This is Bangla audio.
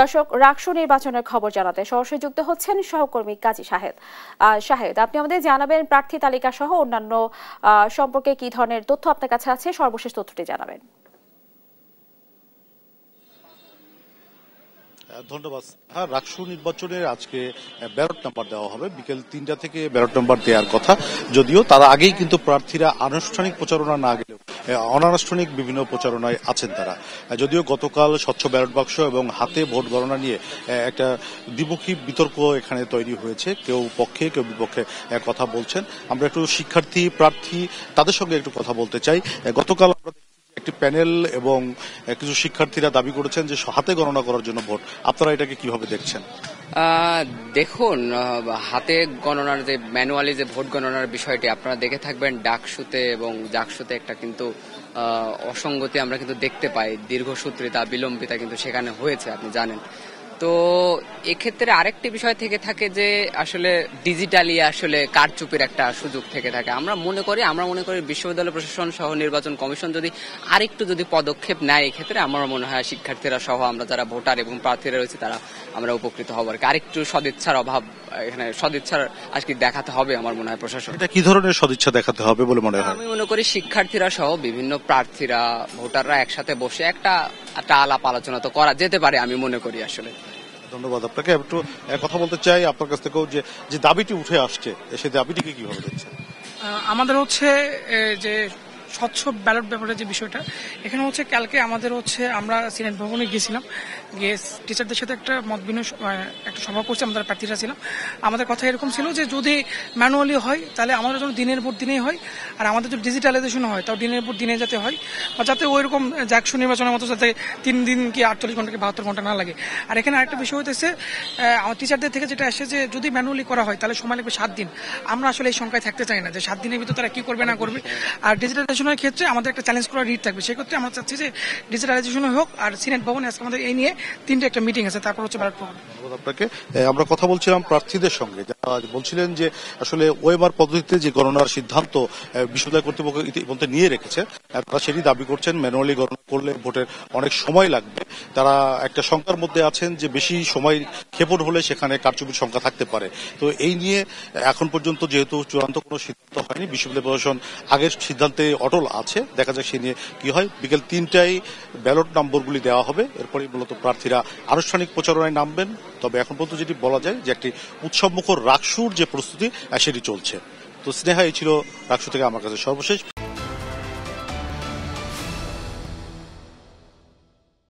দর্শক, রাকসু নির্বাচনের খবর জানাতে সরাসরি যুক্ত হচ্ছেন সহকর্মী কাজী শাহেদ। শাহেদ, আপনি আমাদের জানাবেন প্রার্থী তালিকা সহ অন্যান্য সম্পর্কে কি ধরনের তথ্য আপনার কাছে আছে, সর্বশেষ তথ্যটি জানাবেন। ধন্যবাদ। হ্যাঁ, রাকসু নির্বাচনের আজকে ব্যালট নাম্বার দেওয়া হবে। বিকেল ৩টা থেকে ব্যালট নাম্বার দেওয়ার কথা, যদিও তার আগেই কিন্তু প্রার্থীরা আনুষ্ঠানিক প্রচারণা না গেলেও অনানুষ্ঠানিক বিভিন্ন প্রচারণায় আছেন তারা। যদিও গতকাল স্বচ্ছ ব্যালট বাক্স এবং হাতে ভোট গণনা নিয়ে একটা দ্বিমুখী বিতর্ক এখানে তৈরি হয়েছে, কেউ পক্ষে কেউ বিপক্ষে কথা বলছেন। আমরা একটু শিক্ষার্থী প্রার্থী তাদের সঙ্গে একটু কথা বলতে চাই। গতকাল আমরা একটি প্যানেল এবং কিছু শিক্ষার্থীরা দাবি করেছেন যে হাতে গণনা করার জন্য ভোট। আপনারা এটাকে কিভাবে দেখছেন? দেখুন, হাতে গণনার যে ম্যানুয়ালি যে ভোট গণনার বিষয়টি আপনারা দেখে থাকবেন, ডাকসুতে এবং জাকসুতে একটা কিন্তু অসঙ্গতি আমরা কিন্তু দেখতে পাই। দীর্ঘসূত্রিতা বিলম্বিতা কিন্তু সেখানে হয়েছে, আপনি জানেন। তো এক্ষেত্রে আরেকটি বিষয় থেকে থাকে যে আসলে ডিজিটালি আসলে কারচুপির একটা সুযোগ থেকে থাকে। আমরা মনে করি বিশ্ববিদ্যালয় প্রশাসন সহ নির্বাচন কমিশন যদি আরেকটু যদি পদক্ষেপ নেয়, এক্ষেত্রে আমার মনে হয় শিক্ষার্থীরা সহ আমরা যারা ভোটার এবং প্রার্থীরা রয়েছে তারা আমরা উপকৃত হব। আর কি আরেকটু সদিচ্ছার অভাব, এখানে সদিচ্ছার আজকে দেখাতে হবে আমার মনে হয় প্রশাসন। এটা কি ধরনের সদিচ্ছা দেখাতে হবে বলে মনে হয়? আমি মনে করি শিক্ষার্থীরা সহ বিভিন্ন প্রার্থীরা ভোটাররা একসাথে বসে একটা আলাপ আলোচনা তো করা যেতে পারে, আমি মনে করি আসলে। ধন্যবাদ আপনাকে। একটু কথা বলতে চাই আপনার কাছ থেকেও, যে দাবিটি উঠে আসছে সেই দাবিটিকে কিভাবে দেখছেন? আমাদের হচ্ছে যে স্বচ্ছ ব্যালট ব্যাপারে যে বিষয়টা, এখানে হচ্ছে কালকে আমাদের হচ্ছে আমরা সিনেট ভবনে গিয়েছিলাম, গিয়ে টিচারদের সাথে একটা মত বিনিময় একটা সভা করছি, আমাদের প্রার্থীরা ছিলাম। আমাদের কথা এরকম ছিল যে যদি ম্যানুয়ালি হয় তাহলে আমাদের জন্য দিনের পর দিনেই হয়, আর আমাদের যদি ডিজিটালাইজেশন হয় তাও দিনের পর দিনে যাতে হয়, বা যাতে ওইরকম জাকসু নির্বাচনের মতো যাতে 3 দিন কি 48 ঘন্টা কি 72 ঘন্টা না লাগে। আর এখানে আরেকটা বিষয় হতেছে, আমার টিচারদের থেকে যেটা আসে যে যদি ম্যানুয়ালি করা হয় তাহলে সময় লাগবে 7 দিন। আমরা আসলে এই সংখ্যায় থাকতে চাই না যে 7 দিনের ভিতরে তারা কি করবে না করবে। আর ডিজিটালাইজেশনের ক্ষেত্রে আমাদের একটা চ্যালেঞ্জ করার রিট থাকবে, সেক্ষেত্রে আমরা চাচ্ছি যে ডিজিটালাইজেশন হোক। আর সিনেট ভবনে আজকে আমাদের এই নিয়ে 3টে একটা মিটিং আছে, তারপর হচ্ছে ব্যালট প্রোগ্রাম। আপনাকে আমরা কথা বলছিলাম প্রার্থীদের সঙ্গে, যারা বলছিলেন যে আসলে ওএমআর পদ্ধতিতে যে গণনার সিদ্ধান্ত বিশ্ববিদ্যালয় কর্তৃপক্ষ ইতিমধ্যে নিয়ে রেখেছে, তারা সেটি দাবি করছেন। ম্যানুয়ালি গণনা করলে ভোটের অনেক সময় লাগবে। তারা একটা সংখ্যার মধ্যে আছেন যে বেশি সময় ক্ষেপণ হলে সেখানে কারচুপির সংখ্যা থাকতে পারে। তো এই নিয়ে এখন পর্যন্ত যেহেতু চূড়ান্ত কোনো সিদ্ধান্ত হয়নি, বিশ্ববিদ্যালয় প্রশাসন আগের সিদ্ধান্তে অটল আছে। দেখা যাক সে নিয়ে কি হয়। বিকেল 3টায় ব্যালট নম্বরগুলি দেওয়া হবে, এরপরই মূলত প্রার্থীরা আনুষ্ঠানিক প্রচারণায় নামবেন। তবে এখন পর্যন্ত যেটি বলা যায় যে একটি উৎসবমুখর রাকসুর যে প্রস্তুতি সেটি চলছে। তো স্নেহা, এই ছিল রাকসু থেকে আমার কাছে সর্বশেষ।